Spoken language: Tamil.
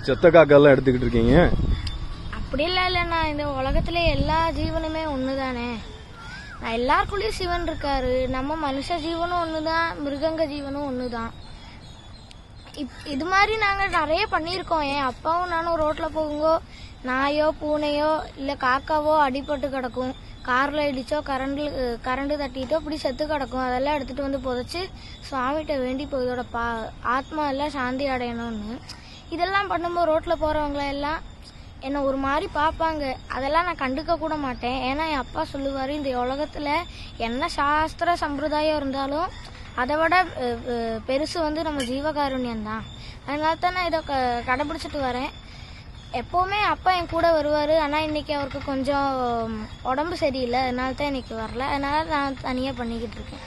செத்த காக்கெல்லாம் எடுத்துக்கிட்டு இருக்கீங்க? அப்படி இல்லைண்ணா, இந்த உலகத்துல எல்லா ஜீவனுமே ஒண்ணுதானே. நான் எல்லாருக்குள்ளயும் சிவன் இருக்காரு. நம்ம மனுஷ ஜீவனும் ஒண்ணுதான், மிருகங்க ஜீவனும் ஒண்ணுதான். இது மாதிரி நாங்க நிறைய பண்ணியிருக்கோம். என் அப்பாவும் நானும் ரோட்ல போகுங்கோ நாயோ பூனையோ இல்ல காக்காவோ அடிபட்டு கிடக்கும், கார்ல இடிச்சோ கரண்ட் தட்டிட்டோ இப்படி செத்து கிடக்கும். அதெல்லாம் எடுத்துட்டு வந்து புதைச்சு சுவாமிகிட்ட வேண்டி இதோட ஆத்மா எல்லாம் சாந்தி அடையணும்னு. இதெல்லாம் பண்ணும்போது ரோட்ல போறவங்கள எல்லாம் என்ன ஒரு மாதிரி பார்ப்பாங்க. அதெல்லாம் நான் கண்டுக்க கூட மாட்டேன். ஏன்னா என் அப்பா சொல்லுவாரு, இந்த உலகத்துல என்ன சாஸ்திர சம்பிரதாயம் இருந்தாலும் அதை விட பெருசு வந்து நம்ம ஜீவகாருண்யம் தான். அதனால தான் நான் இதை கடைபிடிச்சிட்டு வரேன். எப்போவுமே அப்பா என் கூட வருவார். ஆனால் இன்னைக்கு அவருக்கு கொஞ்சம் உடம்பு சரியில்லை, அதனால தான் இன்னைக்கு வரல. அதனால நான் தனியாக பண்ணிக்கிட்டு இருக்கேன்.